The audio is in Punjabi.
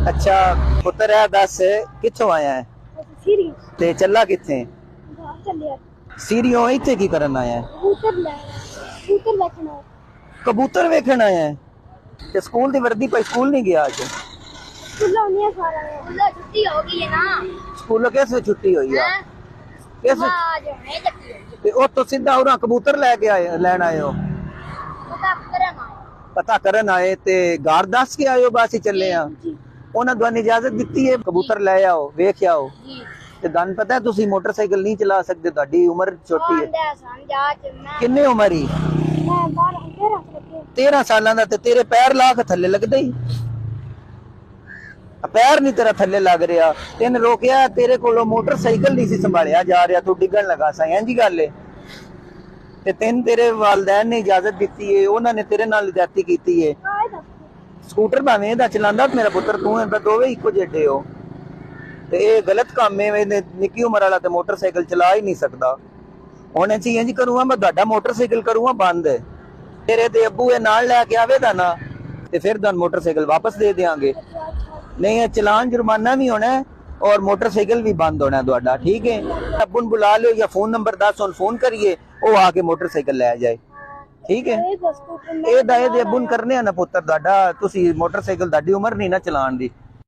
अच्छा पुत्र है, दस कित्थों आया है सीरी ते चला कित्थे? बाहर चले सीरियों इत्थे की करन आया है? कबूतर देखना कबूतर वेखण आया है ते स्कूल दी वर्दी पाई स्कूल नहीं गया आज? स्कूल होनी है सारा स्कूल छुट्टी हो गई है ना। स्कूलों कैसे छुट्टी हुई है? कैसे आज है छुट्टी ते ओ तो सीधा उरा कबूतर लेके आए लैन आए हो? पता करना पता करन आए ते गार दस के आए हो? बस ही चले आ जी ਉਹਨਾਂ ਤੁਹਾਨੂੰ ਇਜਾਜ਼ਤ ਦਿੱਤੀ ਹੈ ਕਬੂਤਰ ਲੈ ਆਓ ਵੇਖ ਆਓ जी ਤੇ ਤੁਹਾਨੂੰ ਪਤਾ ਹੈ ਤੁਸੀਂ ਮੋਟਰਸਾਈਕਲ ਨਹੀਂ ਚਲਾ ਸਕਦੇ, ਤੁਹਾਡੀ ਉਮਰ ਛੋਟੀ ਹੈ। आंदा समझा चलना ਕਿੰਨੇ ਉਮਰ ਹੀ? मैं बाहर अंधेरा लगे 13 ਸਾਲਾਂ ਦਾ ਤੇ ਤੇਰੇ ਪੈਰ ਲਾਖ ਥੱਲੇ ਲੱਗਦੇ ਹੀ ਪੈਰ ਨਹੀਂ ਤੇਰਾ ਥੱਲੇ ਲੱਗ ਰਿਹਾ। ਤੈਨੂੰ ਰੋਕਿਆ, ਤੇਰੇ ਕੋਲੋਂ ਮੋਟਰਸਾਈਕਲ ਨਹੀਂ ਸੀ ਸੰਭਾਲਿਆ ਜਾ ਰਿਹਾ, ਤੂੰ ਡਿੱਗਣ ਲੱਗਾ ਸਾਂ, ਇੰਜ ਗੱਲ ਹੈ। ਤੇ ਤੈਨੂੰ ਤੇਰੇ ਵਾਲਿदैन ਨੇ ਇਜਾਜ਼ਤ ਦਿੱਤੀ ਹੈ, ਉਹਨਾਂ ਨੇ ਤੇਰੇ ਨਾਲ ਜ਼ਿਆਦਤੀ ਕੀਤੀ ਹੈ। ਸਕੂਟਰ ਭਾਵੇਂ ਇਹਦਾ ਚਲਾਉਂਦਾ ਮੇਰਾ ਪੁੱਤਰ, ਤੂੰ ਇਹਦਾ ਦੋਵੇਂ ਇੱਕੋ ਜਿਹੇ ਹੋ ਤੇ ਇਹ ਗਲਤ ਕੰਮ ਹੈ। ਨਿੱਕੀ ਉਮਰ ਵਾਲਾ ਤੇ ਮੋਟਰਸਾਈਕਲ ਚਲਾ ਹੀ ਨਹੀਂ ਸਕਦਾ। ਹੁਣ ਅਸੀਂ ਇੰਜ ਕਰੂੰਗਾ, ਮੈਂ ਤੁਹਾਡਾ ਮੋਟਰਸਾਈਕਲ ਕਰੂੰਗਾ ਬੰਦ, ਤੇਰੇ ਤੇ ਅੱਬੂ ਇਹ ਨਾਲ ਲੈ ਕੇ ਆਵੇਗਾ ਨਾ ਤੇ ਫਿਰ ਤੁਹਾਨੂੰ ਮੋਟਰਸਾਈਕਲ ਵਾਪਸ ਦੇ ਦੇਵਾਂਗੇ। नहीं चलान जुर्माना भी होना है और मोटरसाइकिल भी बंद होना है ਤੁਹਾਡਾ, ठीक है? अब्बू ਨੂੰ बुला लो या फोन नंबर 10 on फोन करिए, ਉਹ ਆ ਕੇ ਮੋਟਰਸਾਈਕਲ ਲੈ ਜਾਏ, ठीक है? ਇਹ ਦਾ ਇਹਦੇ ਅੱਬੂ ਨੂੰ ਕਰਨੇ ਆ ਨਾ ਪੁੱਤਰ ਤੁਹਾਡਾ, ਤੁਸੀਂ ਮੋਟਰਸਾਈਕਲ ਤੁਹਾਡੀ ਉਮਰ ਨਹੀਂ ਨਾ ਚਲਾਉਣ ਦੀ।